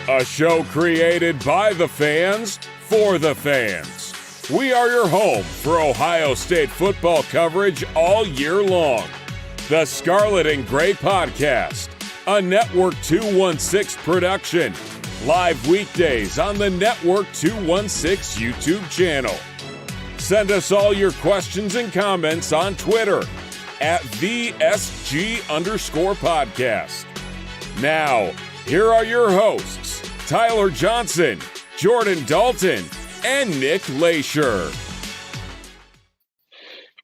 A show created by the fans, for the fans. We are your home for Ohio State football coverage all year long. The Scarlet and Gray Podcast, a Network 216 production. Live weekdays on the Network 216 YouTube channel. Send us all your questions and comments on Twitter at @VSG_podcast. Now, here are your hosts, Tyler Johnson, Jordan Dalton, and Nick Leisure.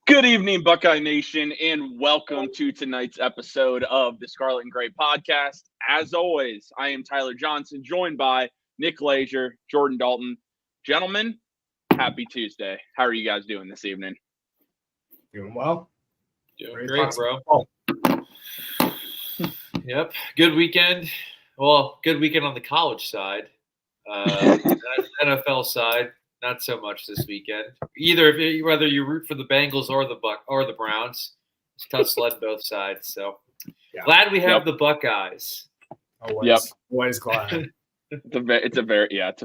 Good evening, Buckeye Nation, and welcome to tonight's episode of the Scarlet and Gray Podcast. As always, I am Tyler Johnson, joined by Nick Leisure, Jordan Dalton. Gentlemen, happy Tuesday. How are you guys doing this evening? Doing well. Doing great, bro. Yep. Good weekend. Well, good weekend on the college side. NFL side, not so much this weekend. Whether you root for the Bengals or the Browns, it's tough sled both sides. So glad we have the Buckeyes. Always glad. It's a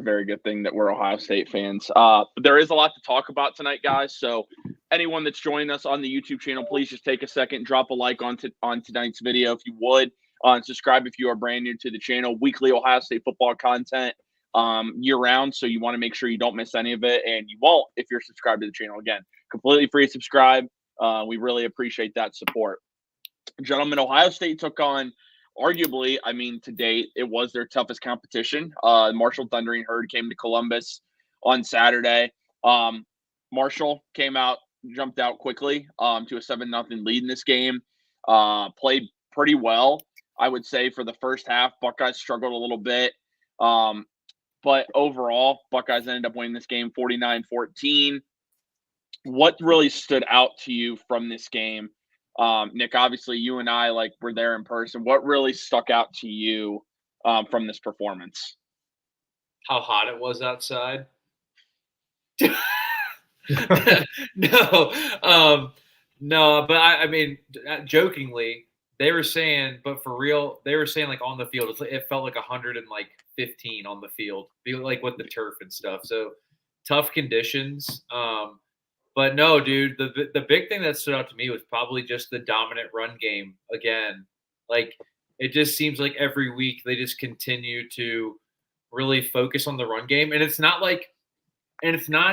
very good thing that we're Ohio State fans. There is a lot to talk about tonight, guys. So anyone that's joining us on the YouTube channel, please just take a second, drop a like on tonight's video if you would. Subscribe if you are brand new to the channel. Weekly Ohio State football content year-round, so you want to make sure you don't miss any of it, and you won't if you're subscribed to the channel. Again, completely free to subscribe. We really appreciate that support. Gentlemen, Ohio State took on arguably, to date, it was their toughest competition. Marshall Thundering Herd came to Columbus on Saturday. Marshall jumped out quickly to a 7-0 lead in this game. Played pretty well, I would say, for the first half. Buckeyes struggled a little bit. But overall, Buckeyes ended up winning this game 49-14. What really stood out to you from this game? Nick, obviously you and I were there in person. What really stuck out to you from this performance? How hot it was outside. No, but I mean, jokingly, they were saying, but for real, they were saying on the field, it felt like 115 on the field, with the turf and stuff. So tough conditions. But no, dude, the big thing that stood out to me was probably just the dominant run game again. It just seems like every week they just continue to really focus on the run game. And it's not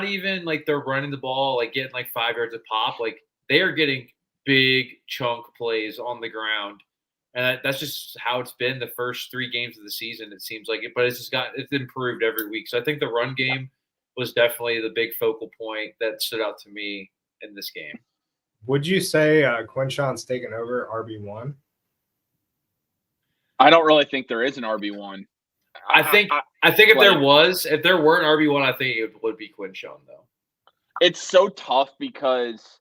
even like they're running the ball, getting 5 yards a pop. They are getting big chunk plays on the ground. And that's just how it's been the first 3 games of the season, it seems like it. But it's improved every week. So I think the run game was definitely the big focal point that stood out to me in this game. Would you say Quinshon's taken over RB1? I don't really think there is an RB1. I think if there were an RB1, I think it would be Quinshon, though. It's so tough because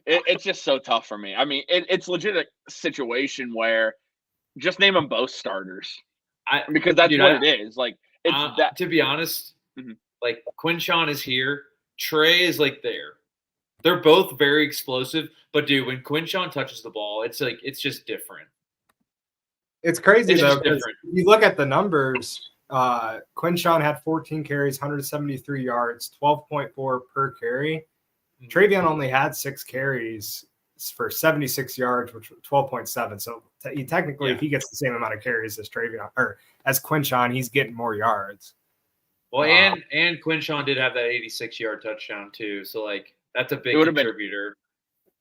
it's just so tough for me. It's legit a situation where just name them both starters. Because that's what it is. To be honest, Quinshon is here. Trey is there. They're both very explosive, but dude, when Quinshon touches the ball, it's just different. It's crazy though, because you look at the numbers. Quinshon had 14 carries, 173 yards, 12.4 per carry. Travion only had 6 carries for 76 yards, which was 12.7. So technically, if he gets the same amount of carries as Travion or as Quinshon, he's getting more yards. Well, and Quinshon did have that 86-yard touchdown too. So that's a big contributor.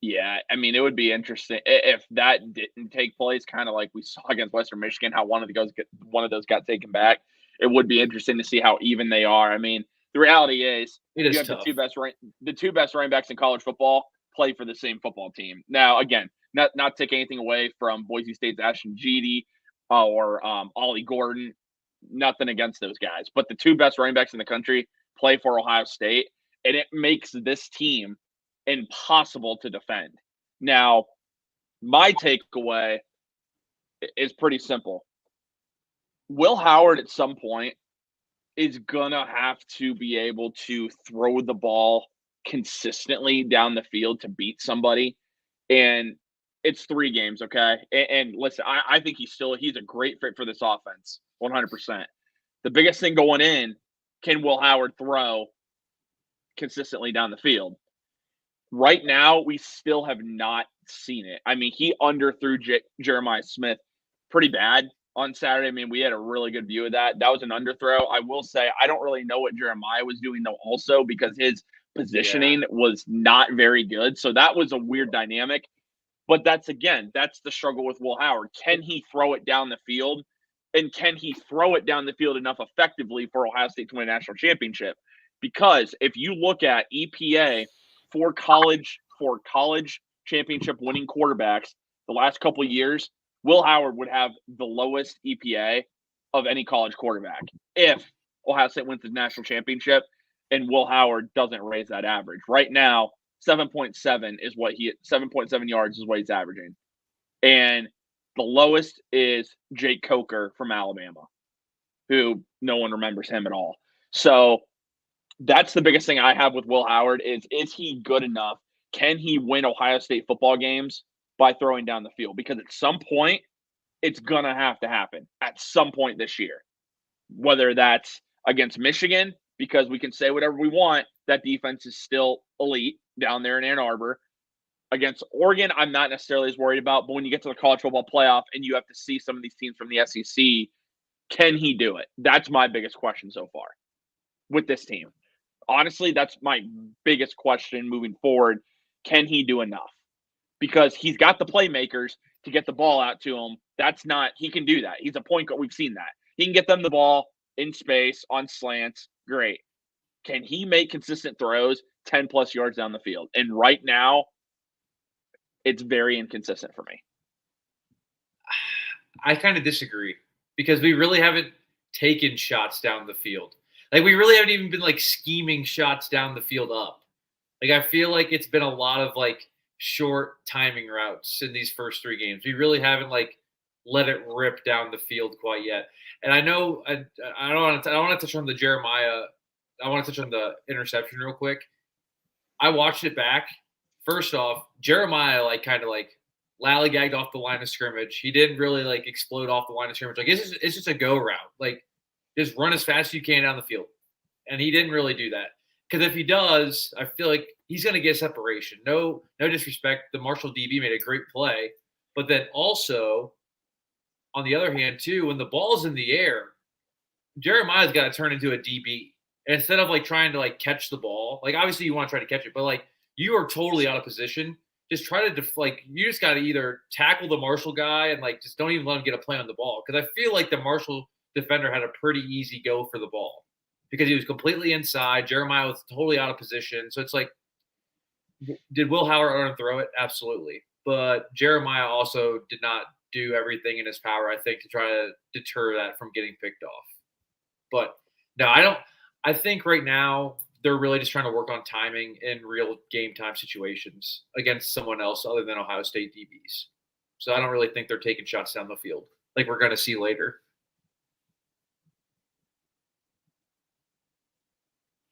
It would be interesting if that didn't take place, kind of like we saw against Western Michigan, how one of those got taken back. It would be interesting to see how even they are. The reality is you have the two best running backs in college football play for the same football team. Now, again, not take anything away from Boise State's Ashton Jeedy or Ollie Gordon. Nothing against those guys. But the 2 best running backs in the country play for Ohio State, and it makes this team impossible to defend. Now, my takeaway is pretty simple. Will Howard at some point is going to have to be able to throw the ball consistently down the field to beat somebody. And it's 3 games, okay? And listen, I think he's a great fit for this offense, 100%. The biggest thing going in, can Will Howard throw consistently down the field? Right now, we still have not seen it. I mean, he underthrew Jeremiah Smith pretty bad on Saturday. I mean, we had a really good view of that. That was an underthrow. I will say I don't really know what Jeremiah was doing, though, also, because his positioning was not very good. So that was a weird dynamic. But that's the struggle with Will Howard. Can he throw it down the field? And can he throw it down the field enough effectively for Ohio State to win a national championship? Because if you look at EPA for college championship winning quarterbacks the last couple of years, Will Howard would have the lowest EPA of any college quarterback if Ohio State wins the national championship and Will Howard doesn't raise that average. Right now, 7.7 yards is what he's averaging. And the lowest is Jake Coker from Alabama, who no one remembers him at all. So that's the biggest thing I have with Will Howard is he good enough? Can he win Ohio State football games by throwing down the field? Because at some point, it's going to have to happen at some point this year, whether that's against Michigan, because we can say whatever we want, that defense is still elite down there in Ann Arbor. Against Oregon, I'm not necessarily as worried about, but when you get to the college football playoff and you have to see some of these teams from the SEC, can he do it? That's my biggest question so far with this team. Honestly, that's my biggest question moving forward. Can he do enough? Because he's got the playmakers to get the ball out to him. He can do that. He's a point guard. We've seen that. He can get them the ball in space, on slants. Great. Can he make consistent throws 10 plus yards down the field? And right now, it's very inconsistent for me. I kind of disagree because we really haven't taken shots down the field. Like, we really haven't even been, like, scheming shots down the field up. Like, I feel like it's been a lot of, like, short timing routes in these first 3 games. We really haven't, like, let it rip down the field quite yet. And I know I don't want to touch on the Jeremiah. I want to touch on the interception real quick. I watched it back. First off, Jeremiah, like, kind of, like, lallygagged off the line of scrimmage. He didn't really, like, explode off the line of scrimmage. Like, it's just a go route. Like, just run as fast as you can down the field. And he didn't really do that. Because if he does, I feel like he's going to get separation. No disrespect. The Marshall DB made a great play. But then also, on the other hand, too, when the ball's in the air, Jeremiah's got to turn into a DB. And instead of, like, trying to, like, catch the ball, like, obviously you want to try to catch it, but, like, you are totally out of position. Just try to, you just got to either tackle the Marshall guy and, like, just don't even let him get a play on the ball. Because I feel like the Marshall defender had a pretty easy go for the ball because he was completely inside. Jeremiah was totally out of position. So it's like, did Will Howard throw it? Absolutely. But Jeremiah also did not do everything in his power, I think, to try to deter that from getting picked off. But no, I think right now they're really just trying to work on timing in real game time situations against someone else other than Ohio State DBs. So I don't really think they're taking shots down the field like we're going to see later.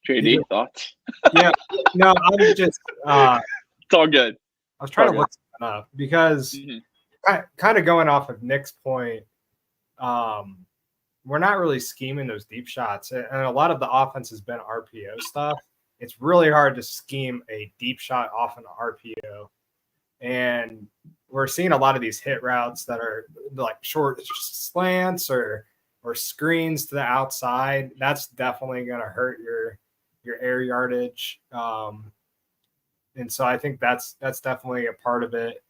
JD, thoughts? Yeah, no, I'm just. It's all good. I was trying to look something up because kind of going off of Nick's point, we're not really scheming those deep shots, and a lot of the offense has been RPO stuff. It's really hard to scheme a deep shot off an RPO, and we're seeing a lot of these hit routes that are like short slants or screens to the outside. That's definitely going to hurt your air yardage. And so I think that's definitely a part of it.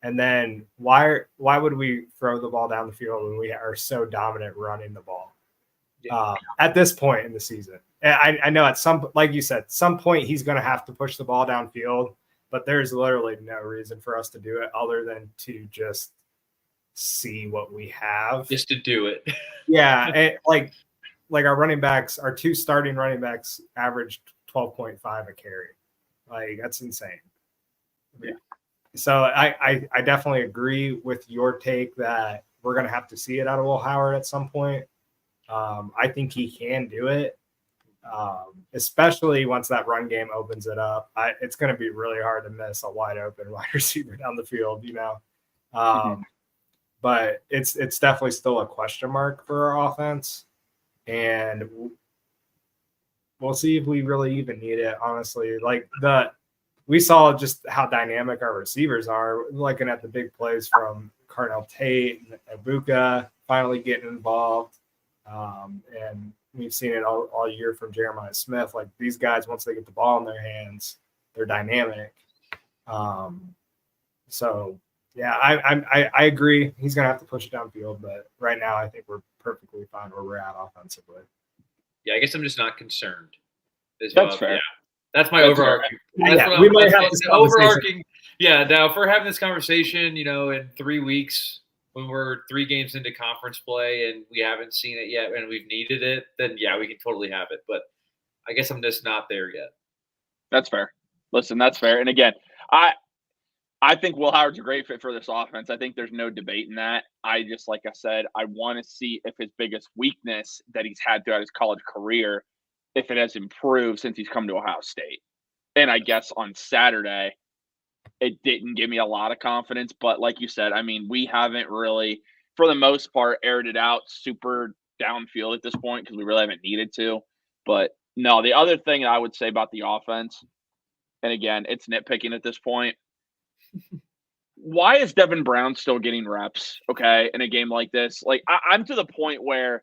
And then why would we throw the ball down the field when we are so dominant running the ball at this point in the season? I know at some, like you said, some point he's going to have to push the ball downfield, but there's literally no reason for us to do it other than to just see what we have. Just to do it. Yeah. And like our running backs, our 2 starting running backs averaged 12.5 a carry. Like, that's insane. Yeah. So I definitely agree with your take that we're going to have to see it out of Will Howard at some point. I think he can do it. especially once that run game opens it up. It's going to be really hard to miss a wide open wide receiver down the field, But it's definitely still a question mark for our offense, and we'll see if we really even need it. Honestly, we saw just how dynamic our receivers are, looking at the big plays from Carnell Tate and Ibuka finally getting involved. And we've seen it all year from Jeremiah Smith. Like, these guys, once they get the ball in their hands, they're dynamic. So, yeah, I agree. He's going to have to push it downfield. But right now, I think we're perfectly fine where we're at offensively. Yeah, I guess I'm just not concerned. That's fair. Yeah. That's my overarching. We might have this overarching. Yeah. Now, if we're having this conversation, in 3 weeks when we're 3 games into conference play and we haven't seen it yet and we've needed it, then yeah, we can totally have it. But I guess I'm just not there yet. That's fair. Listen, that's fair. And again, I think Will Howard's a great fit for this offense. I think there's no debate in that. Like I said, I want to see if his biggest weakness that he's had throughout his college career, if it has improved since he's come to Ohio State. And I guess on Saturday, it didn't give me a lot of confidence. But like you said, I mean, we haven't really, for the most part, aired it out super downfield at this point because we really haven't needed to. But no, the other thing I would say about the offense, and again, it's nitpicking at this point, why is Devin Brown still getting reps, okay, in a game like this? Like, I'm to the point where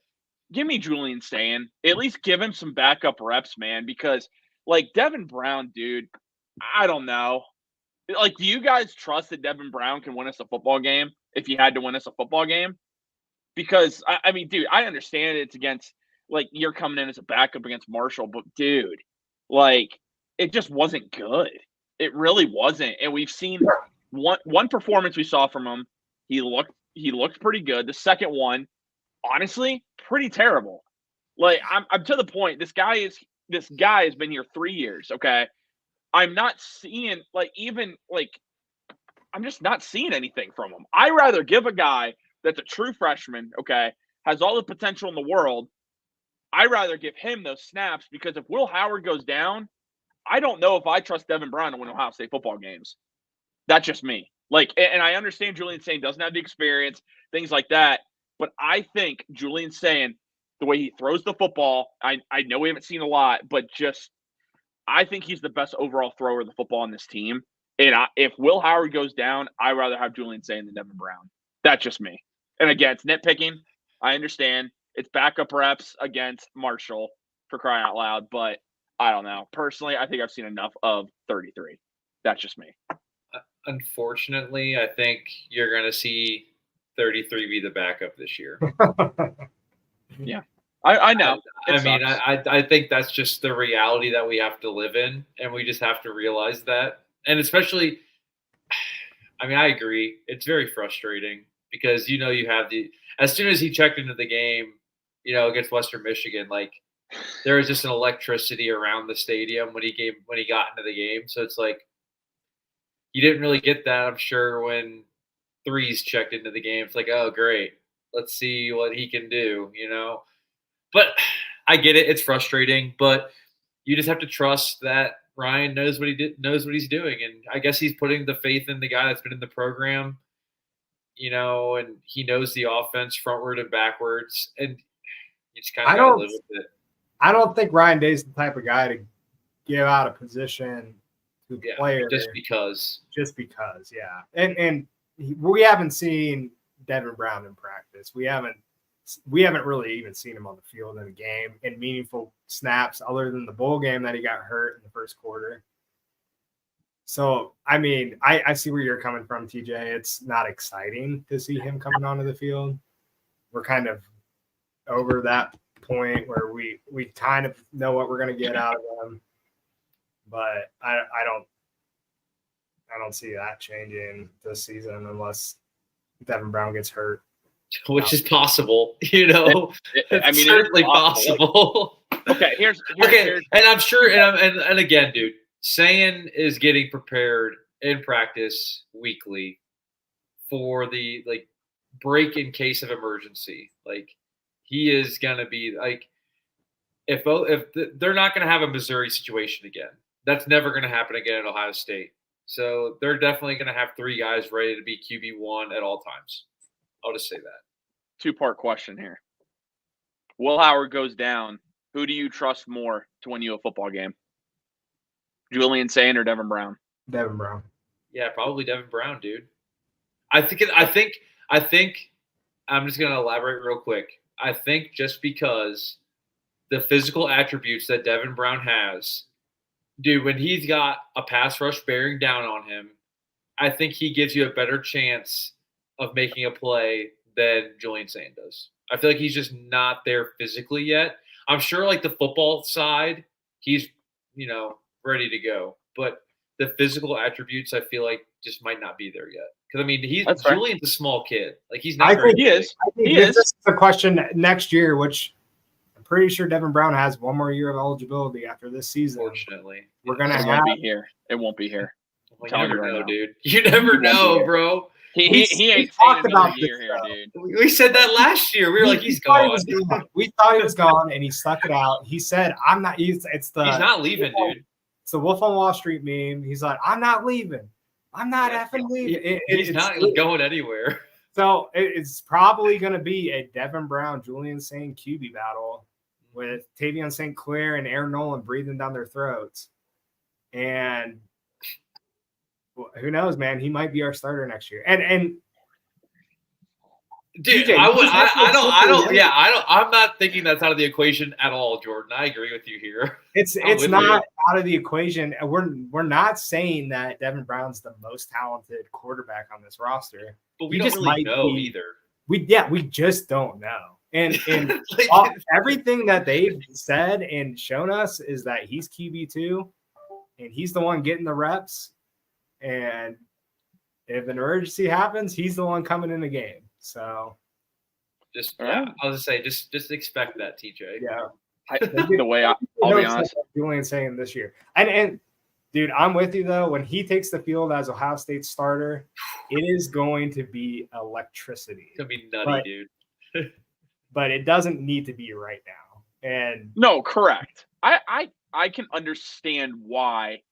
give me Julian Sayin. At least give him some backup reps, man, because, like, Devin Brown, dude, I don't know. Like, do you guys trust that Devin Brown can win us a football game if he had to win us a football game? Because, I mean, dude, I understand it's against, like, you're coming in as a backup against Marshall, but, dude, like, it just wasn't good. It really wasn't. And we've seen one performance we saw from him. He looked pretty good. The second one, honestly, pretty terrible. Like, I'm to the point. This guy has been here 3 years. Okay, I'm not seeing I'm just not seeing anything from him. I rather give a guy that's a true freshman. Okay, has all the potential in the world. I rather give him those snaps because if Will Howard goes down, I don't know if I trust Devin Brown to win Ohio State football games. That's just me. Like, and I understand Julian Sayin doesn't have the experience, things like that. But I think Julian Sayin, the way he throws the football, I know we haven't seen a lot, but just I think he's the best overall thrower of the football on this team. And if Will Howard goes down, I'd rather have Julian Sayin than Devin Brown. That's just me. And again, it's nitpicking. I understand. It's backup reps against Marshall, for crying out loud, but I don't know. Personally, I think I've seen enough of 33. That's just me. Unfortunately, I think you're going to see 33 be the backup this year. Yeah, I know. I think that's just the reality that we have to live in, and we just have to realize that. And especially, I agree. It's very frustrating because, you have as soon as he checked into the game, against Western Michigan, like, there was just an electricity around the stadium when he got into the game. So it's like, you didn't really get that, I'm sure, when Threes checked into the game. It's like, oh, great. Let's see what he can do, But I get it. It's frustrating, but you just have to trust that Ryan knows what he's doing. And I guess he's putting the faith in the guy that's been in the program, and he knows the offense frontward and backwards. And you just kind of got to live with it. I don't think Ryan Day's the type of guy to give out a position to the player just because, yeah. And we haven't seen Devin Brown in practice. We haven't really even seen him on the field in a game in meaningful snaps, other than the bowl game that he got hurt in the first quarter. So, I see where you're coming from, TJ. It's not exciting to see him coming onto the field. We're kind of over that point where we kind of know what we're going to get out of them, but I don't see that changing this season unless Devin Brown gets hurt, which is possible. It's certainly possible. Okay, here's and I'm sure, and again, dude, Sayin is getting prepared in practice weekly for the break in case of emergency. Like, he is going to be like, they're not going to have a Missouri situation again. That's never going to happen again at Ohio State. So they're definitely going to have 3 guys ready to be QB1 at all times. I'll just say that. 2-part question here. Will Howard goes down. Who do you trust more to win you a football game? Julian Sayin or Devin Brown? Devin Brown. Yeah, probably Devin Brown, dude. I think I'm just going to elaborate real quick. I think just because the physical attributes that Devin Brown has, dude, when he's got a pass rush bearing down on him, I think he gives you a better chance of making a play than Julian Sayin does. I feel like he's just not there physically yet. I'm sure like the football side, he's, ready to go. But the physical attributes, I feel like just might not be there yet. Because, I mean, Julian's a small kid. Like, he's not very He is. This is the question next year, which I'm pretty sure Devin Brown has one more year of eligibility after this season. Unfortunately. We're going to have – won't be here. It won't be here. Well, you never know, dude. You never know, bro. He ain't talked about year here, dude. We said that last year. We were like, he's gone. We thought he was gone, and he stuck it out. He said, "I'm not." He's not leaving, dude. It's the Wolf on Wall Street meme. He's like, "I'm not leaving. I'm not effing leaving." He's not going anywhere. So it's probably going to be a Devin Brown, Julian Sayin QB battle with Tavion St. Clair and Aaron Nolan breathing down their throats, and who knows, man? He might be our starter next year. And dude, DJ, I'm not thinking that's out of the equation at all, Jordan. I agree with you here. It's not out of the equation. We're not saying that Devin Brown's the most talented quarterback on this roster. But we don't really know either. We just don't know. And everything that they've said and shown us is that he's QB2 and he's the one getting the reps. And if an emergency happens, he's the one coming in the game. So, I'll just say, just expect that, TJ. Yeah, the way I'll be honest, Julian Sayin this year, and dude, I'm with you though. When he takes the field as Ohio State starter, it is going to be electricity. It's gonna be nutty, dude. But it doesn't need to be right now. And no, correct. I can understand why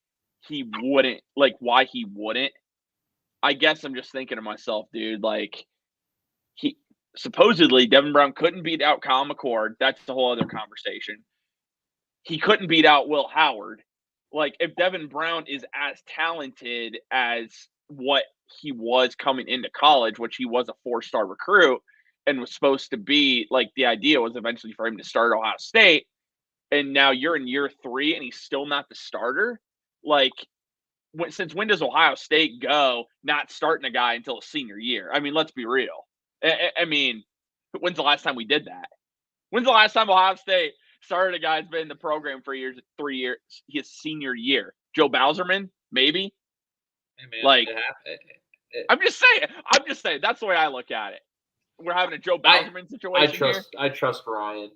he wouldn't. I guess I'm just thinking to myself, dude, like he supposedly Devin Brown couldn't beat out Kyle McCord. That's a whole other conversation. He couldn't beat out Will Howard. Like if Devin Brown is as talented as what he was coming into college, which he was a 4-star recruit and was supposed to be, like the idea was eventually for him to start Ohio State. And now you're in year 3 and he's still not the starter. Like, since when does Ohio State go not starting a guy until his senior year? I mean, let's be real. I mean, when's the last time we did that? When's the last time Ohio State started a guy who's been in the program for 3 years, his senior year? Joe Bowserman, maybe? Hey man, like, I'm just saying. That's the way I look at it. We're having a Joe Bowserman situation here. I trust Ryan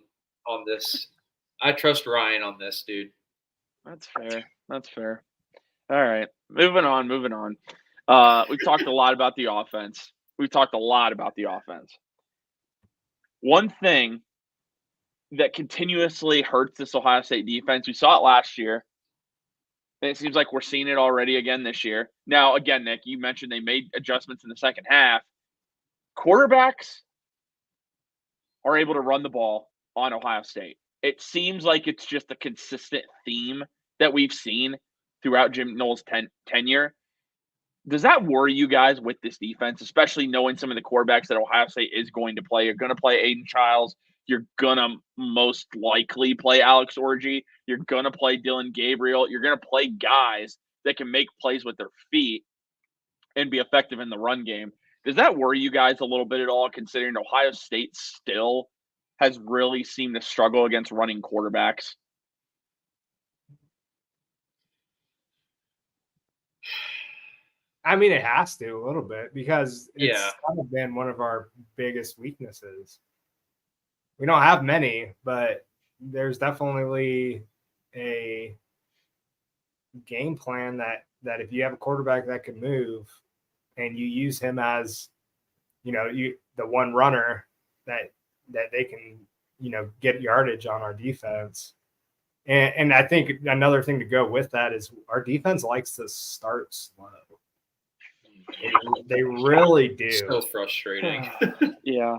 on this. I trust Ryan on this, dude. That's fair. All right. Moving on. We've talked a lot about the offense. One thing that continuously hurts this Ohio State defense, we saw it last year, and it seems like we're seeing it already again this year. Now, again, Nick, you mentioned they made adjustments in the second half. Quarterbacks are able to run the ball on Ohio State. It seems like it's just a consistent theme that we've seen throughout Jim Knowles' tenure. Does that worry you guys with this defense, especially knowing some of the quarterbacks that Ohio State is going to play? You're going to play Aiden Childs. You're going to most likely play Alex Orji. You're going to play Dylan Gabriel. You're going to play guys that can make plays with their feet and be effective in the run game. Does that worry you guys a little bit at all, considering Ohio State still has really seemed to struggle against running quarterbacks? I mean, it has to a little bit because it's kind of been one of our biggest weaknesses. We don't have many, but there's definitely a game plan that if you have a quarterback that can move and you use him as, the one runner that they can get yardage on our defense. And I think another thing to go with that is our defense likes to start slow. They really do. So frustrating. Yeah.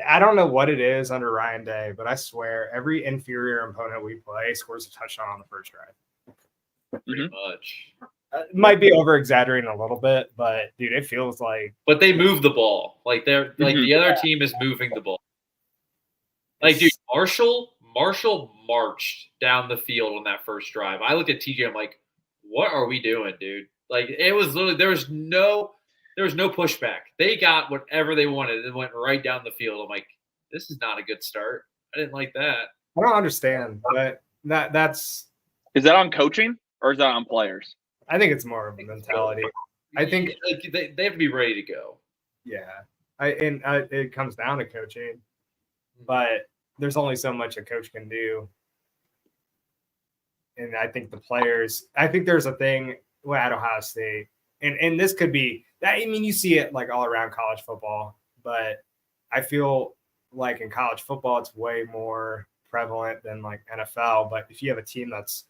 I don't know what it is under Ryan Day, but I swear every inferior opponent we play scores a touchdown on the first drive. Pretty much. It might be over exaggerating a little bit, but dude, it feels like. But they move the ball. Like they're like the other team is moving the ball. Like, dude, Marshall marched down the field on that first drive. I looked at TJ. I'm like, what are we doing, dude? Like, it was literally there was no pushback. They got whatever they wanted and went right down the field. I'm like, this is not a good start. I didn't like that. I don't understand, but that's. Is that on coaching or is that on players? I think it's more of a mentality. I think like they have to be ready to go. Yeah, it comes down to coaching, but there's only so much a coach can do. And I think the players, I think there's a thing at Ohio State, and this could be that. I mean, you see it like all around college football, but I feel like in college football, it's way more prevalent than like NFL. But if you have a team that's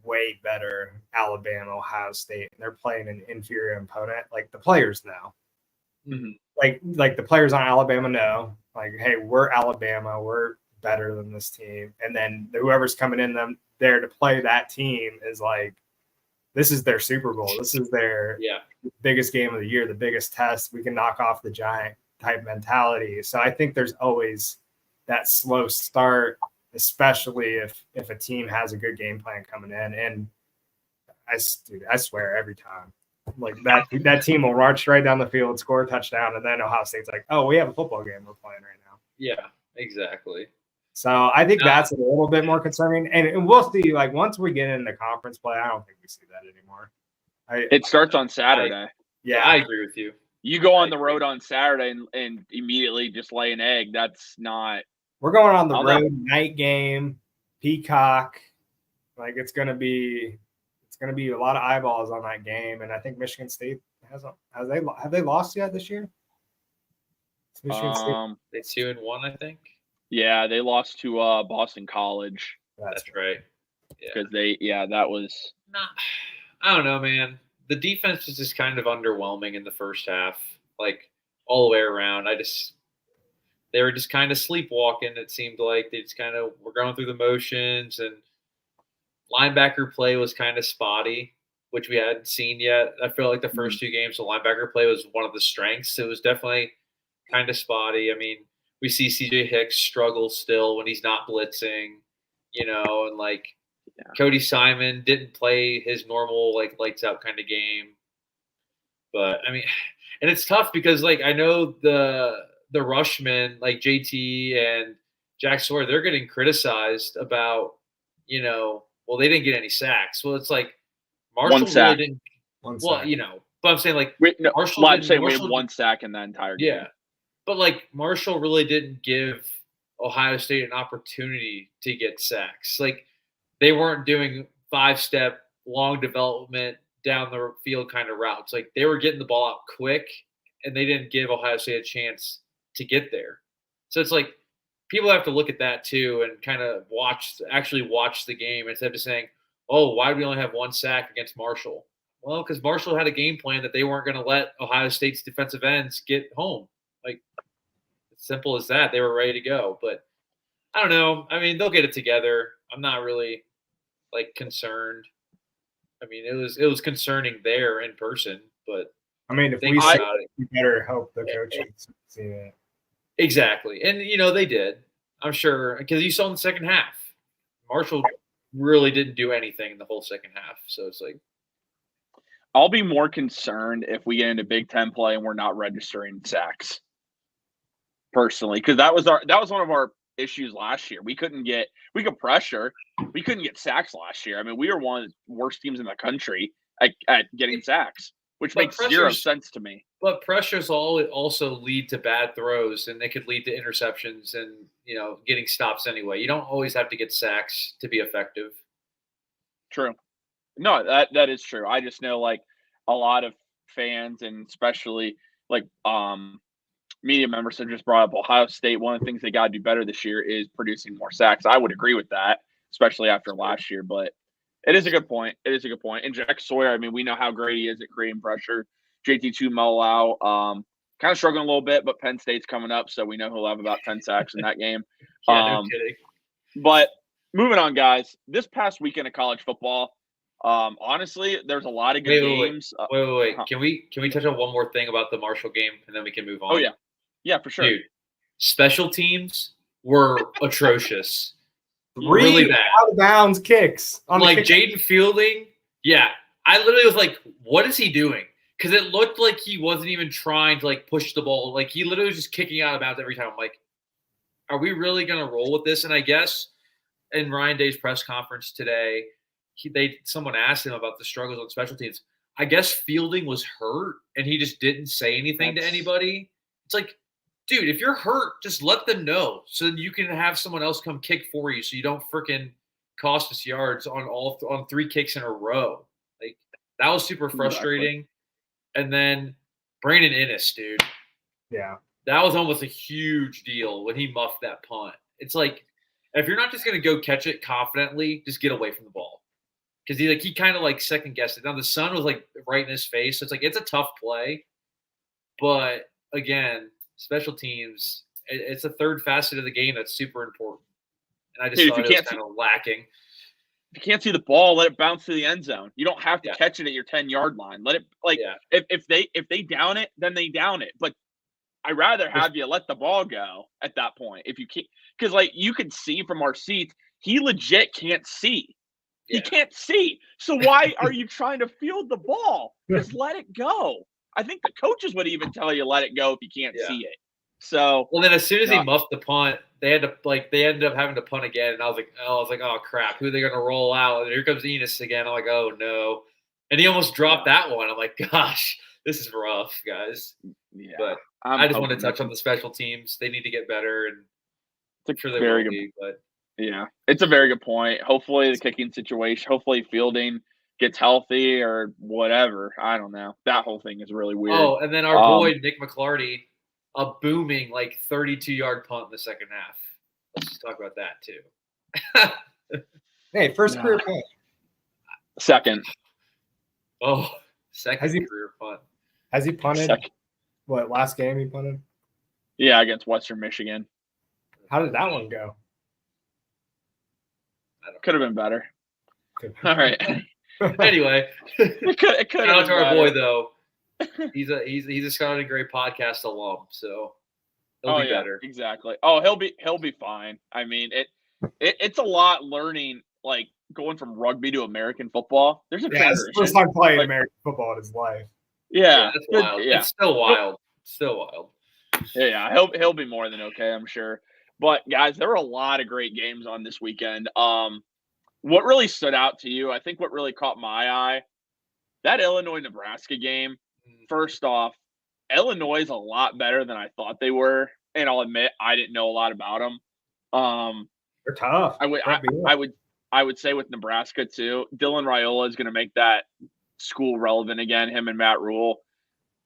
way better, Alabama, Ohio State, and they're playing an inferior opponent, like the players know. Mm-hmm. Like the players on Alabama know, like, hey, we're Alabama, we're better than this team. And then whoever's coming in them there to play that team is like, this is their Super Bowl. This is their biggest game of the year, the biggest test. We can knock off the giant type mentality. So I think there's always that slow start, especially if a team has a good game plan coming in. And I swear every time, like that team will march right down the field, score a touchdown, and then Ohio State's like, oh, we have a football game we're playing right now. Yeah, exactly. So I think that's a little bit more concerning. And we'll see, like, once we get into conference play, I don't think we see that anymore. It starts on Saturday. I agree with you. You go on the road on Saturday and immediately just lay an egg. That's not. We're going on the road, night game, Peacock. Like, it's going to be a lot of eyeballs on that game. And I think Michigan State have they lost yet this year? Michigan State. They 2-1, I think. Yeah, they lost to Boston College. That's right. Because that was. I don't know, man. The defense was just kind of underwhelming in the first half, like all the way around. They were just kind of sleepwalking. It seemed like they just kind of were going through the motions, and linebacker play was kind of spotty, which we hadn't seen yet. I feel like the first two games, the linebacker play was one of the strengths. It was definitely kind of spotty. I mean, we see CJ Hicks struggle still when he's not blitzing, and like Cody Simon didn't play his normal, like, lights out kind of game. But I mean, and it's tough because, like, I know the rushmen like JT and Jack Sawyer, they're getting criticized about, well, they didn't get any sacks. Well, it's like Marshall really didn't. Well, but I'm saying, like, Marshall. I'm saying we had one sack in that entire game. Yeah, but like Marshall really didn't give Ohio State an opportunity to get sacks. Like, they weren't doing 5-step long development down the field kind of routes. Like, they were getting the ball out quick, and they didn't give Ohio State a chance to get there. So it's like people have to look at that too and kind of watch the game instead of just saying, oh, why do we only have one sack against Marshall? Well, because Marshall had a game plan that they weren't going to let Ohio State's defensive ends get home. Like, it's simple as that. They were ready to go. But I don't know. I mean, they'll get it together. I'm not really, like, concerned. I mean, it was concerning there in person, but I mean, if we see it, we better hope the coaches see it. Exactly. And, they did. I'm sure. Because you saw in the second half, Marshall really didn't do anything in the whole second half. So it's like. I'll be more concerned if we get into Big Ten play and we're not registering sacks. Personally, because that was one of our issues last year. We could pressure. We couldn't get sacks last year. I mean, we were one of the worst teams in the country at getting sacks, which makes zero sense to me. But pressures also lead to bad throws, and they could lead to interceptions and, getting stops anyway. You don't always have to get sacks to be effective. True. No, that is true. I just know, like, a lot of fans, and especially like media members have just brought up Ohio State. One of the things they got to do better this year is producing more sacks. I would agree with that, especially after last year. But it is a good point. It is a good point. And Jack Sawyer, I mean, we know how great he is at creating pressure. JT2 Mullau, kind of struggling a little bit, but Penn State's coming up, so we know he'll have about 10 sacks in that game. Yeah, no kidding. But moving on, guys. This past weekend of college football, honestly, there's a lot of good games. Wait. Can we touch on one more thing about the Marshall game, and then we can move on? Oh, yeah. Yeah, for sure. Dude, special teams were atrocious. Really bad. Out of bounds kicks. Like Jaden Fielding. Yeah. I literally was like, what is he doing? Because it looked like he wasn't even trying to, like, push the ball. Like, he literally was just kicking out of bounds every time. I'm like, are we really going to roll with this? And I guess in Ryan Day's press conference today, someone asked him about the struggles on special teams. I guess Fielding was hurt, and he just didn't say anything to anybody. It's like, dude, if you're hurt, just let them know so that you can have someone else come kick for you so you don't freaking cost us yards on 3 kicks in a row. Like, that was super frustrating. Exactly. And then Brandon Innes, dude. Yeah. That was almost a huge deal when he muffed that punt. It's like, if you're not just going to go catch it confidently, just get away from the ball. Because he kind of like second guessed it. Now the sun was like right in his face. So it's like, it's a tough play. But again, special teams, it's a third facet of the game that's super important. And I just thought it was kind of lacking. If you can't see the ball, let it bounce to the end zone. You don't have to catch it at your 10-yard line. Let it if they down it, then they down it. But I'd rather have you let the ball go at that point. If you can't, because like you can see from our seats, he legit can't see. He can't see. So why are you trying to field the ball? Just let it go. I think the coaches would even tell you let it go if you can't see it. So then as soon as he muffed the punt, they ended up having to punt again, and I was like, oh crap, who are they gonna roll out? And here comes Enos again. I'm like, oh no. And he almost dropped that one. I'm like, gosh, this is rough, guys. Yeah. But I just want to touch on the special teams. They need to get better, and I'm sure they will be, but yeah, it's a very good point. Hopefully the kicking situation, hopefully Fielding gets healthy or whatever. I don't know. That whole thing is really weird. Oh, and then our boy Nick McClarty, a booming like 32-yard punt in the second half. Let's just talk about that too. Hey, first career punt. Second. Oh, second career punt. Has he punted? What, last game he punted? Yeah, against Western Michigan. How did that one go? Could have been better. All right. Anyway, it could shout out to our boy though. He's a Scott and Gray podcast alum, so he'll be better. Exactly. Oh, he'll be fine. I mean, it's a lot learning, like going from rugby to American football. There's a transition. It's the first time playing American football in his life. Yeah, that's wild. Yeah. It's still wild. Still wild. Yeah, he'll be more than okay, I'm sure. But guys, there were a lot of great games on this weekend. What really stood out to you? I think what really caught my eye, that Illinois-Nebraska game. First off, Illinois is a lot better than I thought they were, and I'll admit I didn't know a lot about them. They're tough. I would say with Nebraska too, Dylan Raiola is going to make that school relevant again. Him and Matt Rule.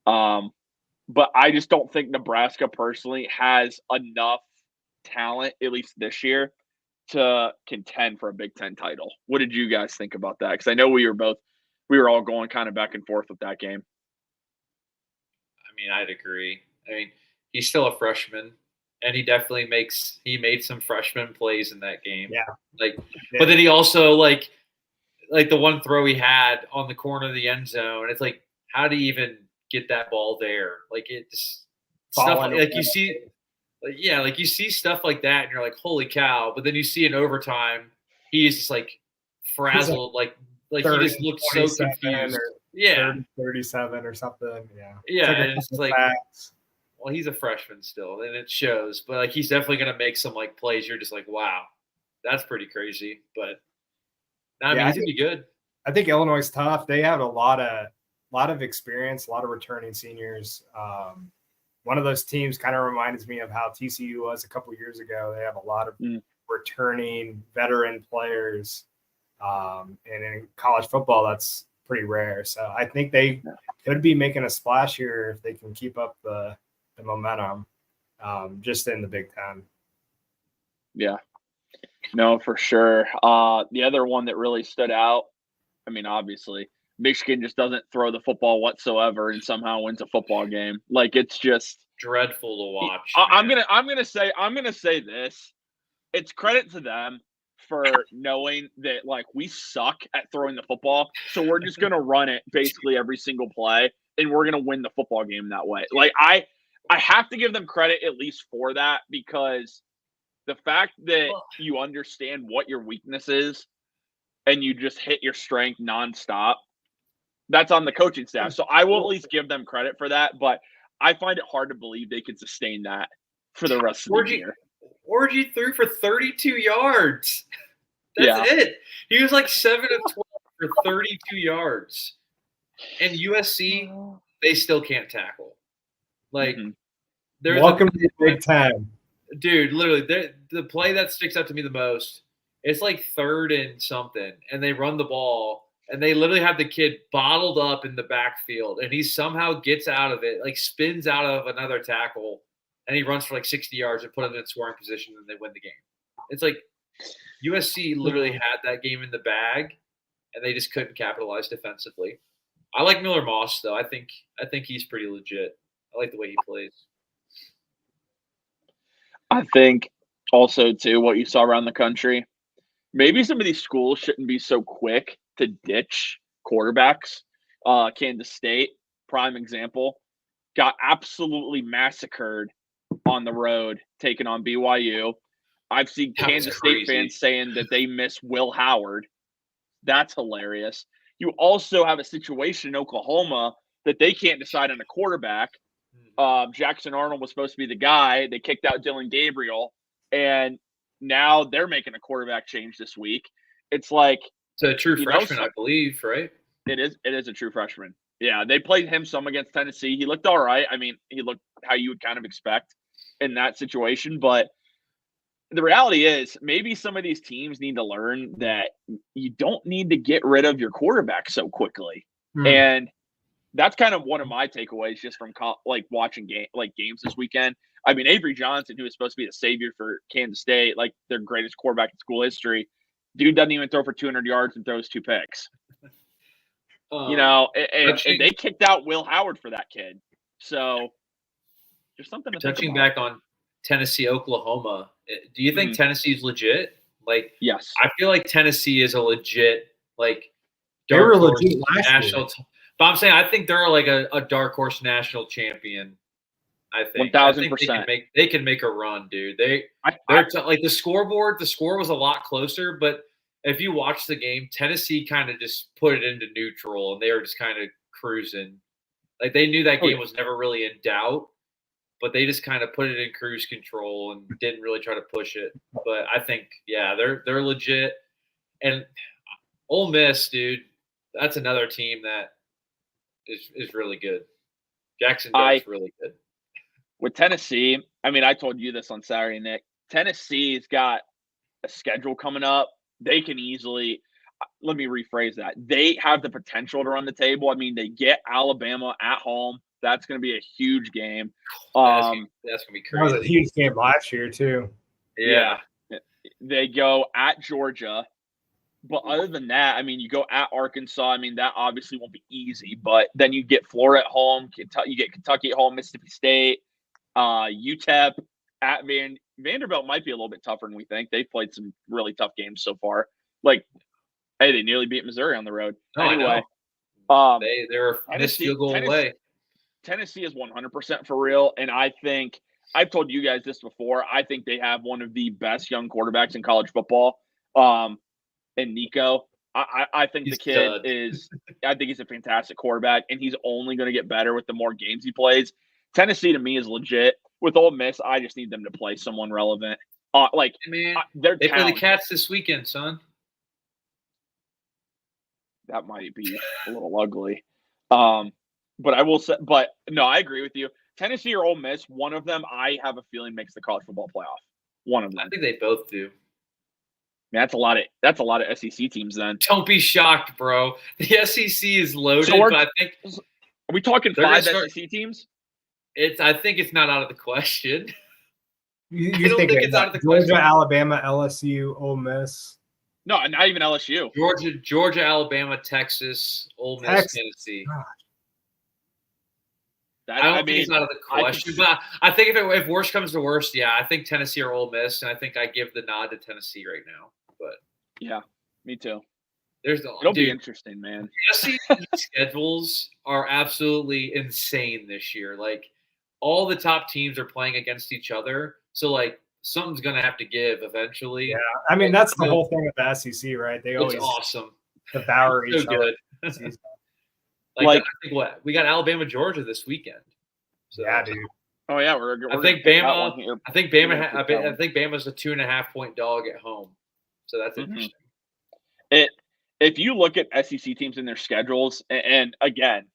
But I just don't think Nebraska personally has enough talent, at least this year, to contend for a Big Ten title. What did you guys think about that? Because I know we were all going kind of back and forth with that game. I mean, I'd agree. I mean, he's still a freshman, and he definitely made some freshman plays in that game. Yeah. But then he also like the one throw he had on the corner of the end zone. It's like, how do you even get that ball there? Like it's stuff like you see. Like you see stuff like that, and you're like, "Holy cow!" But then you see in overtime, he's just like frazzled, like he just looks so confused. 37 or something. Yeah, and it's like, well, he's a freshman still, and it shows. But like, he's definitely gonna make some like plays. You're just like, wow, that's pretty crazy. But I mean, he's gonna be good. I think Illinois is tough. They have a lot of experience, a lot of returning seniors. One of those teams kind of reminds me of how TCU was a couple years ago. They have a lot of returning veteran players. And in college football, that's pretty rare. So I think they could be making a splash here if they can keep up the the momentum just in the Big Ten. Yeah. No, for sure. The other one that really stood out, I mean, obviously, Michigan just doesn't throw the football whatsoever and somehow wins a football game. Like, it's just dreadful to watch. I'm gonna say this. It's credit to them for knowing that, like, we suck at throwing the football, so we're just gonna run it basically every single play, and we're gonna win the football game that way. Like, I have to give them credit at least for that, because the fact that you understand what your weakness is and you just hit your strength nonstop, that's on the coaching staff. So I will at least give them credit for that, but I find it hard to believe they could sustain that for the rest of the year. Orgy threw for 32 yards. That's it. He was like 7 of 12 for 32 yards. And USC, they still can't tackle. Like, welcome to the Big Ten. Dude, literally, the play that sticks out to me the most, it's like 3rd and something, and they run the ball, and they literally have the kid bottled up in the backfield, and he somehow gets out of it, like spins out of another tackle, and he runs for like 60 yards and put him in scoring position, and they win the game. It's like USC literally had that game in the bag, and they just couldn't capitalize defensively. I like Miller Moss, though. I think he's pretty legit. I like the way he plays. I think also, too, what you saw around the country, maybe some of these schools shouldn't be so quick to ditch quarterbacks. Kansas State, prime example, got absolutely massacred on the road, taking on BYU. I've seen Kansas State fans saying that they miss Will Howard. That's hilarious. You also have a situation in Oklahoma that they can't decide on a quarterback. Jackson Arnold was supposed to be the guy. They kicked out Dylan Gabriel, and now they're making a quarterback change this week. It's like it's a true freshman, I believe, right? It is a true freshman. Yeah, they played him some against Tennessee. He looked all right. I mean, he looked how you would kind of expect in that situation. But the reality is, maybe some of these teams need to learn that you don't need to get rid of your quarterback so quickly. And that's kind of one of my takeaways just from like watching games this weekend. I mean, Avery Johnson, who is supposed to be the savior for Kansas State, like their greatest quarterback in school history, dude doesn't even throw for 200 yards and throws 2 picks. And they kicked out Will Howard for that kid. So there's something to touching back on Tennessee, Oklahoma. Do you think Tennessee's legit? Like, yes, I feel like Tennessee is a legit, like, they were legit national. But I'm saying I think they're like a dark horse national champion. I think 1,000%. They can make a run, dude. Like the scoreboard. The score was a lot closer, but if you watch the game, Tennessee kind of just put it into neutral, and they were just kind of cruising. Like they knew that game was never really in doubt, but they just kind of put it in cruise control and didn't really try to push it. But I think, they're legit. And Ole Miss, dude, that's another team that is really good. Jacksonville's really good. With Tennessee, I mean, I told you this on Saturday, Nick. Tennessee's got a schedule coming up. They can easily – let me rephrase that. They have the potential to run the table. I mean, they get Alabama at home. That's going to be a huge game. That's going to be crazy. That was a huge game last year, too. Yeah. They go at Georgia. But other than that, I mean, you go at Arkansas. I mean, that obviously won't be easy. But then you get Florida at home. You get Kentucky at home, Mississippi State, UTEP at Vanderbilt might be a little bit tougher than we think. They've played some really tough games so far. Like, hey, they nearly beat Missouri on the road. Anyway, they were a missed field goal away. Tennessee is 100% for real. And I think I've told you guys this before. I think they have one of the best young quarterbacks in college football. And Nico, I think the kid I think he's a fantastic quarterback, and he's only going to get better with the more games he plays. Tennessee, to me, is legit. With Ole Miss, I just need them to play someone relevant. They play the Cats this weekend, son. That might be a little ugly. But I will say, no, I agree with you. Tennessee or Ole Miss, one of them, I have a feeling makes the college football playoff. One of them. I think they both do. That's a lot of SEC teams then. Don't be shocked, bro. The SEC is loaded, but I think are we talking 5 SEC teams? I think it's not out of the question. You I don't think it's out of the Georgia, question. Alabama, LSU, Ole Miss. No, not even LSU. Georgia, Alabama, Texas, Ole Miss, Tennessee. God. I don't think it's out of the question, but I think if worst comes to worst, yeah, I think Tennessee or Ole Miss, and I think I give the nod to Tennessee right now. But yeah, me too. It'll be interesting, man. SEC schedules are absolutely insane this year. Like all the top teams are playing against each other, so like something's gonna have to give eventually. Yeah, I mean that's the whole thing with the SEC, right? They always awesome, devour each other. Good. Like I think we got Alabama, Georgia this weekend. So, yeah, dude. Oh yeah, I think Bama. I think Bama's a 2.5 point dog at home. So that's interesting. If you look at SEC teams and their schedules, and again,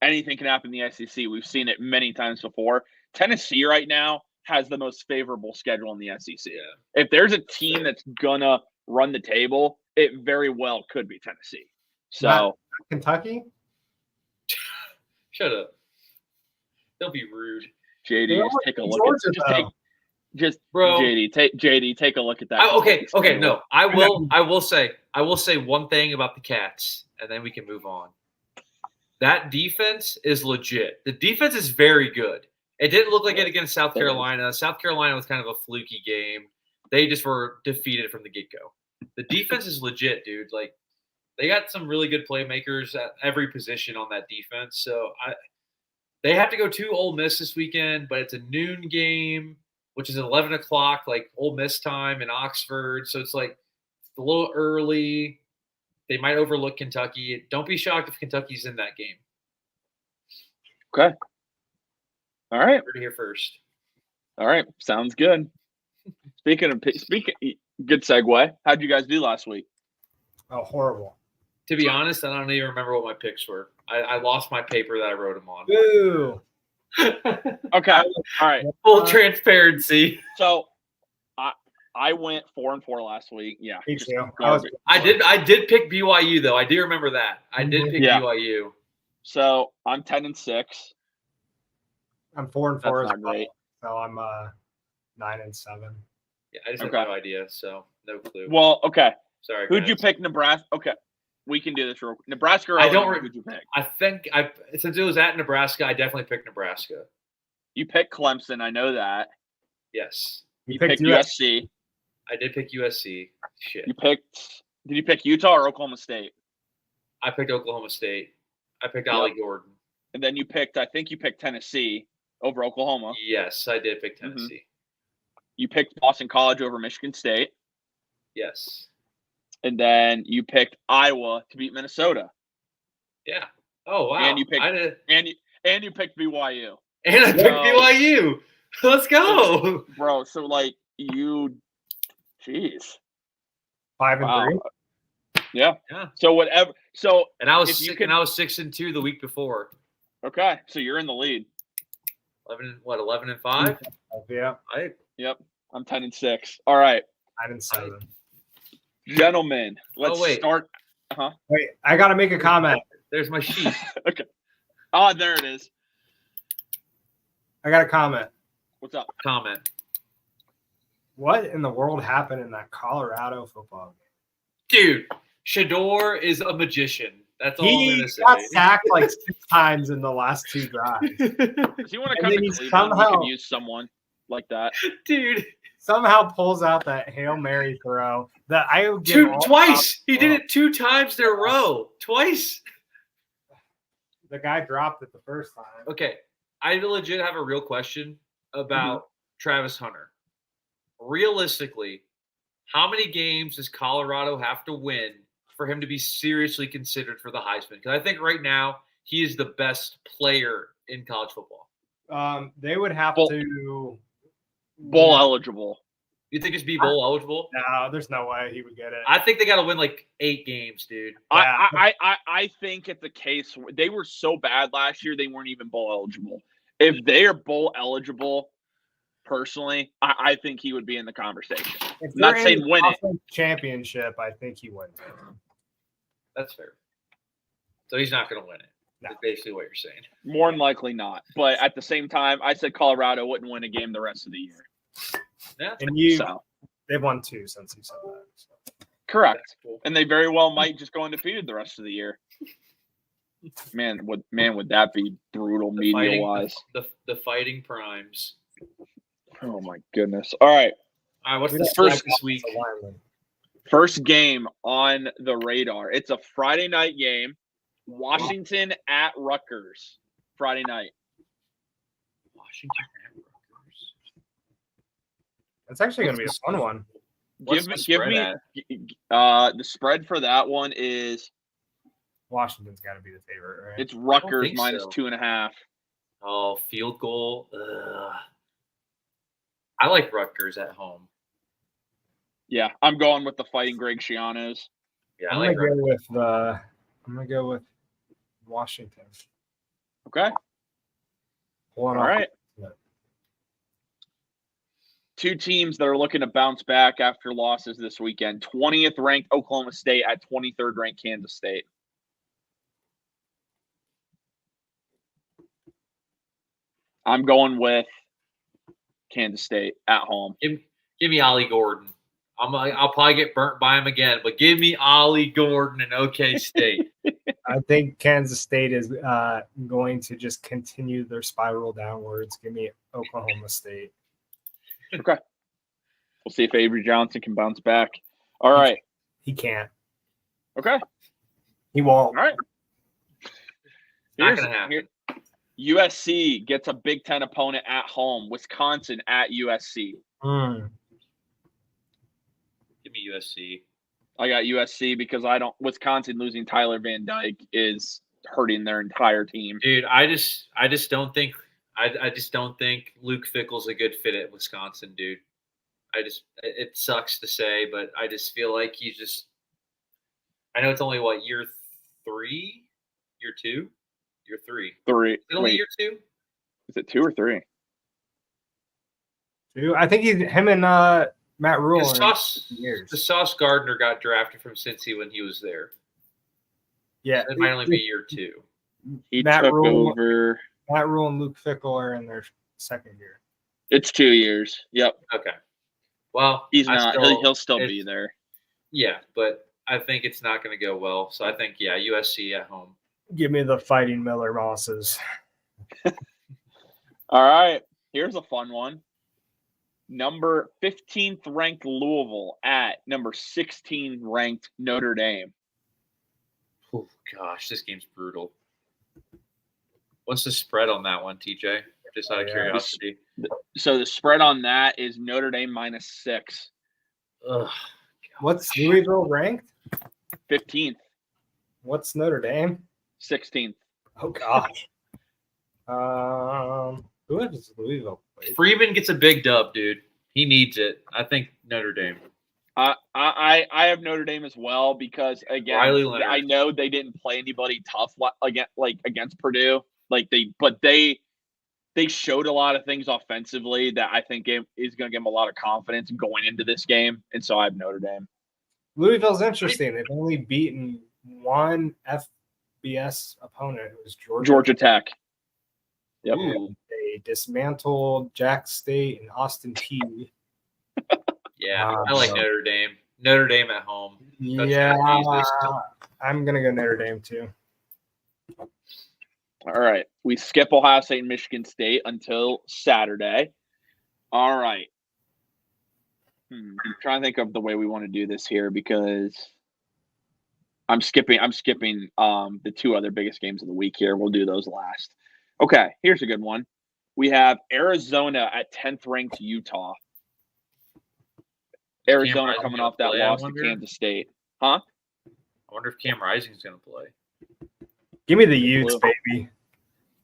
anything can happen in the SEC. We've seen it many times before. Tennessee right now has the most favorable schedule in the SEC. Yeah. If there's a team that's gonna run the table, it very well could be Tennessee. So not Kentucky. Shut up. Don't be rude. JD, just take a look at bro. JD, take a look at that. Okay. No, I will say one thing about the Cats, and then we can move on. That defense is legit. The defense is very good. It didn't look like it against South Carolina. South Carolina was kind of a fluky game. They just were defeated from the get-go. The defense is legit, dude. Like they got some really good playmakers at every position on that defense. So they have to go to Ole Miss this weekend, but it's a noon game, which is 11 o'clock, like Ole Miss time in Oxford. So it's like a little early. They might overlook Kentucky. Don't be shocked if Kentucky's in that game. Okay. All right. We're here first. All right. Sounds good. Speaking, good segue. How'd you guys do last week? Oh, horrible. To be honest, I don't even remember what my picks were. I lost my paper that I wrote them on. Boo. Okay. All right. Full transparency. So I went 4-4 last week. Yeah. Me too. I did pick BYU though. I do remember that. I did pick BYU. So I'm 10-6. I'm 4-4. That's not great. So I'm 9-7. Yeah, I just have no idea. So no clue. Well, okay. Sorry. Who'd you pick? Nebraska. Okay. We can do this real quick. Nebraska or Illinois, who'd you pick? I think since it was at Nebraska, I definitely picked Nebraska. You picked Clemson. I know that. Yes. You picked USC. I did pick USC. Shit. Did you pick Utah or Oklahoma State? I picked Oklahoma State. I picked Ollie Gordon. And then I think you picked Tennessee over Oklahoma. Yes, I did pick Tennessee. Mm-hmm. You picked Boston College over Michigan State. Yes. And then you picked Iowa to beat Minnesota. Yeah. Oh wow. And you picked and you picked BYU. And I picked BYU. Let's go, bro. So like jeez. 5-3. Yeah. So whatever. So and I was 6-2 the week before. Okay, so you're in the lead. 11-5? Yeah. Yep. I'm 10-6. All right. 9-7. Gentlemen, let's start. Wait, I gotta make a comment. There's my sheet. Okay. Oh, there it is. I got a comment. What's up? Comment. What in the world happened in that Colorado football game? Dude, Shador is a magician. That's all I'm gonna say. He got sacked like 6 times in the last 2 drives. Does he want to come to Cleveland? Somehow, we could use someone like that. Dude. Somehow pulls out that Hail Mary throw that I would give twice. He did it 2 times in a row. Twice. The guy dropped it the first time. Okay. I legit have a real question about Travis Hunter. Realistically, how many games does Colorado have to win for him to be seriously considered for the Heisman? Because I think right now he is the best player in college football. They would have to bowl eligible. You think it's bowl eligible? No, there's no way he would get it. I think they got to win like 8 games, dude. Yeah. I think it's a case where they were so bad last year they weren't even bowl eligible. If they are bowl eligible, personally, I think he would be in the conversation. If I'm not saying win it. Championship, I think he wins it. That's fair. So he's not going to win it. That's basically what you're saying. More than likely not. But at the same time, I said Colorado wouldn't win a game the rest of the year. Yeah. And they've won 2 since you said that. So. Correct. Cool. And they very well might just go undefeated the rest of the year. Man, would that be brutal media-wise? The fighting primes. Oh, my goodness. All right. What's the first this week? First game on the radar. It's a Friday night game. Washington at Rutgers. Friday night. Washington at Rutgers. That's actually going to be a fun one. Give me the spread for that one is Washington's got to be the favorite, right? It's Rutgers minus 2.5. Oh, field goal. I like Rutgers at home. Yeah, I'm going with the Fighting Greg Schianos. Yeah, I'm gonna go with Washington. Okay. All right. Two teams that are looking to bounce back after losses this weekend. 20th ranked Oklahoma State at 23rd ranked Kansas State. I'm going with Kansas State at home. Give me Ollie Gordon. I'll probably get burnt by him again, but give me Ollie Gordon and OK State. I think Kansas State is going to just continue their spiral downwards. Give me Oklahoma State. Okay. We'll see if Avery Johnson can bounce back. All right. He can't. Okay. He won't. All right. Not going to happen. USC gets a Big Ten opponent at home. Wisconsin at USC. Give me USC. I got USC because Wisconsin losing Tyler Van Dyke is hurting their entire team. Dude, I just don't think Luke Fickell's a good fit at Wisconsin, dude. It sucks to say, but I just feel like I know it's only year 3? Year 2? Year 3. 3. Is it only year 2? Is it 2 or 3? 2. I think him and Matt Rule. The Sauce Gardner got drafted from Cincy when he was there. Yeah. It might only be year 2. Matt Rule over. Matt Rule and Luke Fickell are in their second year. It's 2 years. Yep. Okay. Well, he's not. He'll still be there. Yeah, but I think it's not going to go well. So I think, USC at home. Give me the Fighting Miller Mosses. All right. Here's a fun one. Number 15th ranked Louisville at number 16 ranked Notre Dame. Oh, gosh, this game's brutal. What's the spread on that one, TJ? Just out of curiosity. So the spread on that is Notre Dame minus 6. Ugh. What's Louisville ranked? 15th. What's Notre Dame? 16th. Oh, gosh. Who has Louisville played? Freeman gets a big dub, dude. He needs it. I think Notre Dame. I have Notre Dame as well because again, I know they didn't play anybody tough against Purdue. But they showed a lot of things offensively that I think is going to give them a lot of confidence going into this game, and so I have Notre Dame. Louisville's interesting. They've only beaten one FBS opponent. It was Georgia Tech. Yep. They dismantled Jack State and Austin Peay. Yeah, I like Notre Dame. Notre Dame at home. I'm going to go Notre Dame too. All right. We skip Ohio State and Michigan State until Saturday. All right. I'm trying to think of the way we want to do this here because I'm skipping the 2 other biggest games of the week here. We'll do those last. Okay, here's a good one. We have Arizona at 10th ranked Utah. Arizona coming off that loss to Kansas State. Huh? I wonder if Cam Rising's going to play. Give me the Utes, baby.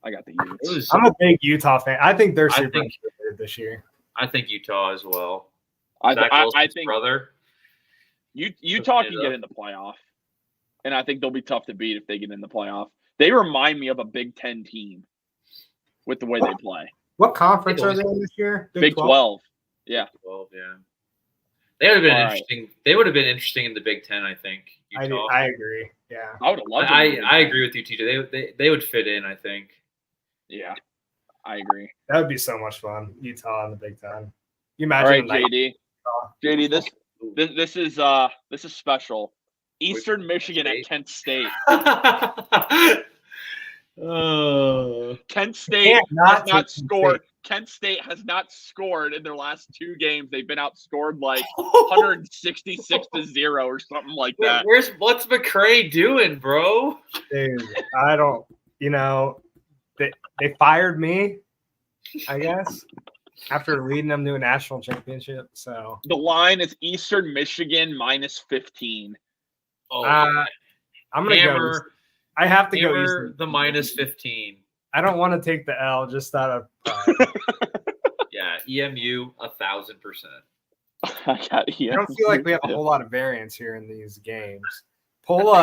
I got the Utes. I'm a big Utah fan. I think they're super good this year. I think Utah as well. I think Utah can get in the playoff, and I think they'll be tough to beat if they get in the playoff. They remind me of a Big Ten team with the way they play. What conference are they in this year? Big 12. Yeah. 12, yeah. They would have been interesting. They would have been interesting in the Big Ten, I think. Utah. I agree. Yeah, I would have loved. I agree with you, TJ. They would fit in, I think. Yeah, I agree. that would be so much fun. Utah in the Big Ten. You All imagine? right, JD, this is special. Eastern Michigan at Kent State. Kent State has not scored. Kent State has not scored in their last 2 games. They've been outscored like 166-0 or something like that. What's McCray doing, bro? Dude, I don't. They fired me, I guess, after leading them to a national championship. So the line is Eastern Michigan -15. Oh, I'm gonna go. I have to go Eastern. The -15. I don't want to take the L just out of pride. Yeah, EMU 1,000%. I got EMU. I don't feel like we have a whole lot of variance here in these games. Pull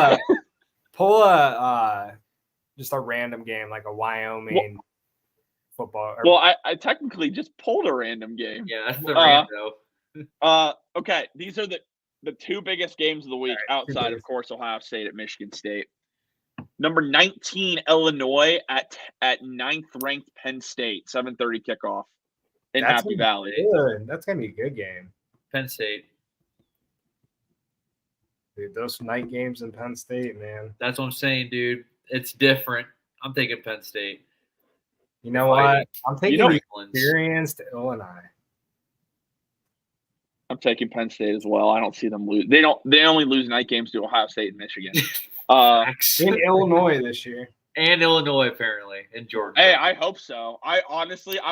just a random game like a Wyoming football. Well, I technically just pulled a random game. Yeah, that's the rando. Okay, these are the 2 biggest games of the week outside, of course, Ohio State at Michigan State. Number 19, Illinois at 9th ranked Penn State, 7:30 kickoff in Happy Valley. Good. That's gonna be a good game. Penn State. Dude, those night games in Penn State, man. That's what I'm saying, dude. It's different. I'm taking Penn State. You know what? I'm taking the experienced Illinois. I'm taking Penn State as well. I don't see them lose. They only lose night games to Ohio State and Michigan. In Illinois this year. And Illinois, apparently, and Georgia. Hey, I hope so. I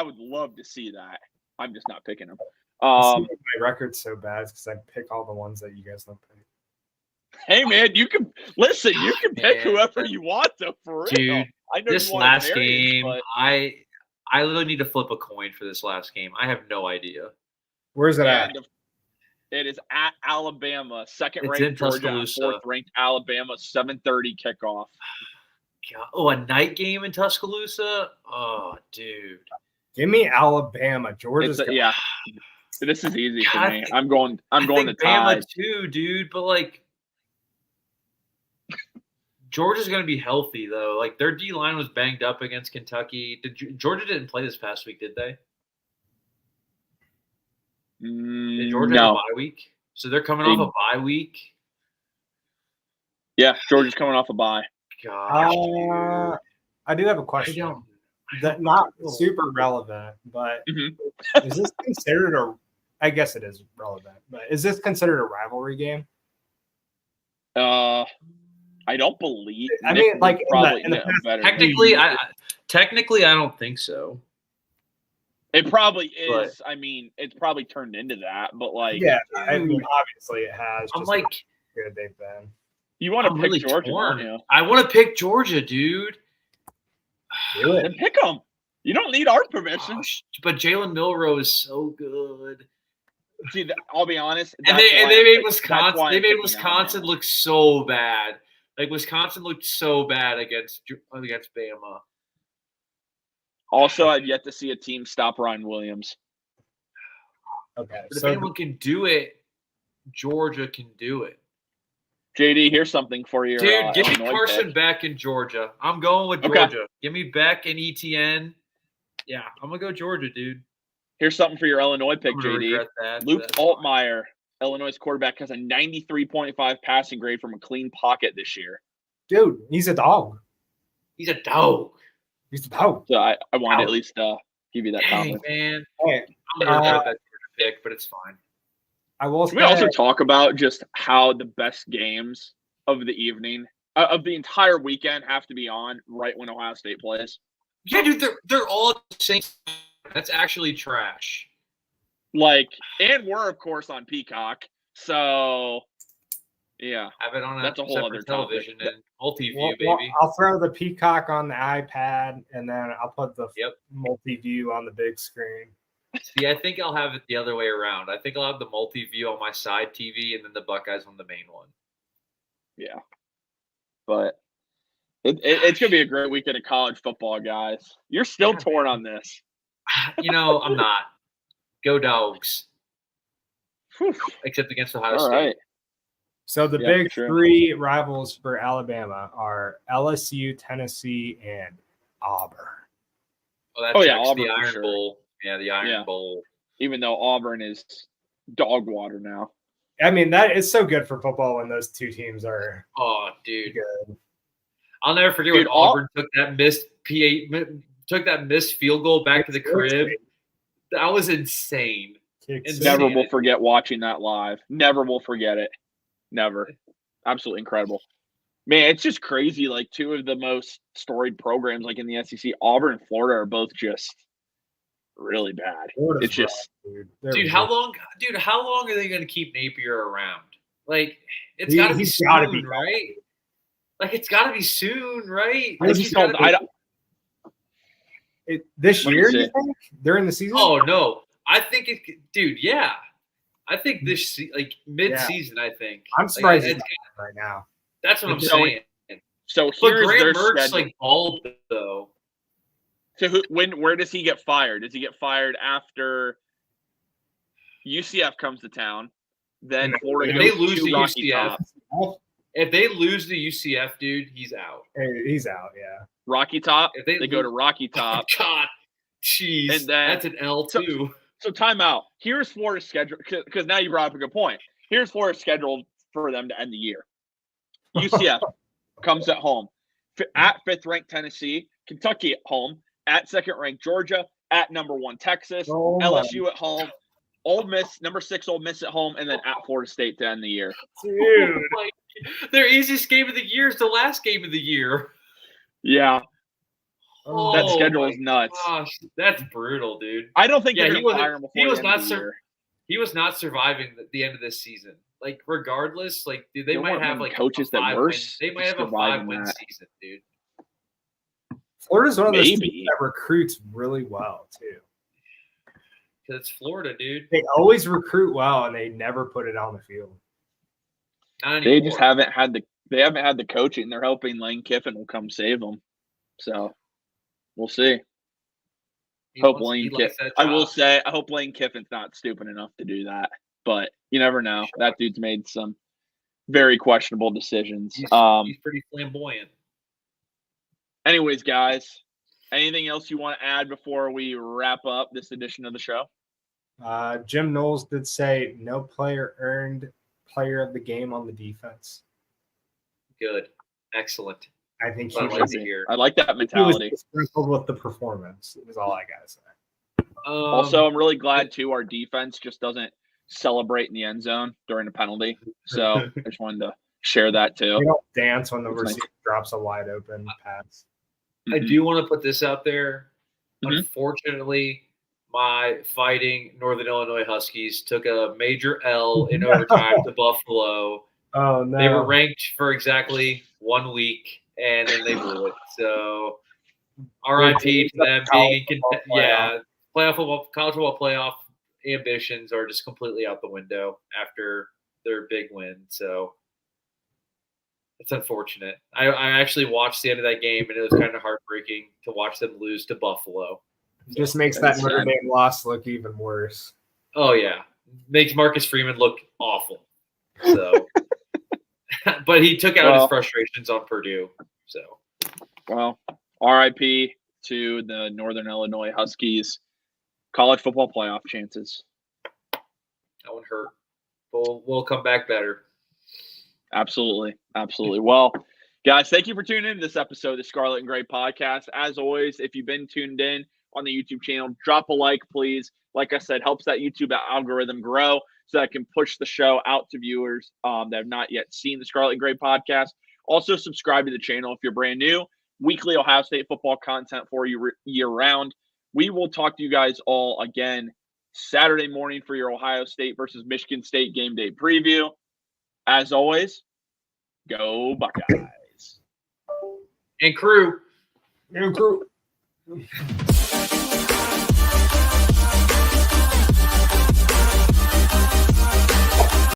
would love to see that. I'm just not picking them. My record's so bad because I pick all the ones that you guys don't pick. Hey, man, you can pick whoever you want, though, for real. Dude, I know this last game, but I literally need to flip a coin for this last game. I have no idea. Where's it at? It is at Alabama, 2nd ranked Georgia, 4th ranked Alabama, 7:30 kickoff. God. Oh, a night game in Tuscaloosa? Oh, dude. Give me Alabama. Georgia's yeah. This is easy for me. I'm going to Tide too, dude, but like Georgia's going to be healthy though. Like their D line was banged up against Kentucky. Georgia didn't play this past week, did they? Did Georgia have a bye week? So they're coming off a bye week? Yeah, Georgia's coming off a bye. Gosh, I do have a question. That not super relevant, but is this considered I guess it is relevant, but is this considered a rivalry game? I don't believe. I mean, like technically, I don't think so. It probably is. I mean, it's probably turned into that, but like, yeah, I mean, obviously it has. I'm like, good they've been. You want to pick Georgia, don't you? I want to pick Georgia, dude. Do it. Then pick them. You don't need our permission. But Jalen Milroe is so good. See, I'll be honest. And they made Wisconsin. They made Wisconsin look so bad. Like Wisconsin looked so bad against Bama. Also, I've yet to see a team stop Ryan Williams. Okay, but if anyone can do it, Georgia can do it. JD, here's something for you. Dude, give me Carson Beck in Georgia. I'm going with Georgia. Give me Beck and ETN. Yeah, I'm going to go Georgia, dude. Here's something for your Illinois pick, JD. Luke Altmaier, Illinois quarterback, has a 93.5 passing grade from a clean pocket this year. Dude, he's a dog. He's a dog. He's a dog. So I want to at least give you that compliment. Man. Hey, I'm going to that pick, but it's fine. I will. Can we also talk about just how the best games of the evening, of the entire weekend, have to be on right when Ohio State plays? Yeah, dude, they're all the same. That's actually trash. Like, and we're of course on Peacock, so yeah, have it on. That's a whole other television topic. And multi-view, baby. I'll throw the Peacock on the iPad, and then I'll put the multi-view on the big screen. See, I think I'll have it the other way around. I think I'll have the multi-view on my side TV and then the Buckeyes on the main one. Yeah. But it's going to be a great weekend of college football, guys. You're still torn on this. You know, I'm not. Go Dogs. Except against Ohio State. All right. So the Yeah, big sure. 3 rivals for Alabama are LSU, Tennessee, and Auburn. Well, Oh, that yeah, checks Auburn the for Iron sure. Bowl. Yeah, the Iron Yeah. Bowl. Even though Auburn is dog water now. I mean, that is so good for football when those 2 teams are Oh, dude. good. I'll never forget Dude, when Auburn took that missed field goal back to the crib. That was insane. Never will forget watching that live. Never will forget it. Never. Absolutely incredible. Man, it's just crazy. Like 2 of the most storied programs like in the SEC, Auburn and Florida, are both just really bad. Florida's It's just rough, dude. How long are they going to keep Napier around? Like, it's got to be soon, right? Like, it's got to be soon, right? This year, you think? During the season? Oh, no. I think dude, yeah. I think this, mid-season, I think. I'm surprised he's not right now. That's what I'm saying. So but here's Graham their Mertz, schedule. balled, though. So where does he get fired? Does he get fired after UCF comes to town? Then Florida goes to Rocky Top. If they lose to UCF, dude, he's out. He's out, yeah. Rocky Top. If they go to Rocky Top. Oh, God. Jeez. And then, that's an L, too. So time out. Here's Florida's schedule, because now you brought up a good point. Here's Florida's schedule for them to end the year. UCF comes at home. At 5th-ranked Tennessee. Kentucky at home. At 2nd-ranked Georgia. At number 1 Texas. LSU at home. Ole Miss, number 6 Ole Miss at home. And then at Florida State to end the year. Dude. Their easiest game of the year is the last game of the year. Yeah. That schedule is nuts. Gosh, that's brutal, dude. I don't think he was not surviving the end of this season. Like, regardless, like, dude, they might have coaches that worse. They might have a 5-win season, dude. Florida's one of those teams that recruits really well too. Because it's Florida, dude. They always recruit well, and they never put it on the field. They just haven't had the coaching. They're hoping Lane Kiffin will come save them. So we'll see. I will say, I hope Lane Kiffin's not stupid enough to do that. But you never know. That dude's made some very questionable decisions. He's pretty flamboyant. Anyways, guys, anything else you want to add before we wrap up this edition of the show? Jim Knowles did say no player earned player of the game on the defense. Good. Excellent. I think I like that mentality. He was sprinkled with the performance. Is all I gotta say. Also, I'm really glad too our defense just doesn't celebrate in the end zone during a penalty. So I just wanted to share that too. They don't dance when the receiver drops a wide open pass. I do want to put this out there. Unfortunately, my fighting Northern Illinois Huskies took a major L in overtime to Buffalo. Oh, no. They were ranked for exactly 1 week, and then they blew it. So, RIP to them being in playoff football, college football playoff ambitions are just completely out the window after their big win. So, it's unfortunate. I actually watched the end of that game, and it was kind of heartbreaking to watch them lose to Buffalo. It just makes that Notre Dame loss look even worse. Oh, yeah. Makes Marcus Freeman look awful. So, but he took out his frustrations on Purdue. So, well, RIP to the Northern Illinois Huskies college football playoff chances. That one hurt. We'll come back better. Absolutely. Absolutely. Well, guys, thank you for tuning in to this episode of the Scarlet and Gray podcast. As always, if you've been tuned in on the YouTube channel, drop a like, please. Like I said, helps that YouTube algorithm grow so that I can push the show out to viewers that have not yet seen the Scarlet and Gray podcast. Also, subscribe to the channel if you're brand new. Weekly Ohio State football content for you year-round. We will talk to you guys all again Saturday morning for your Ohio State versus Michigan State game day preview. As always, go Buckeyes. And crew. And crew.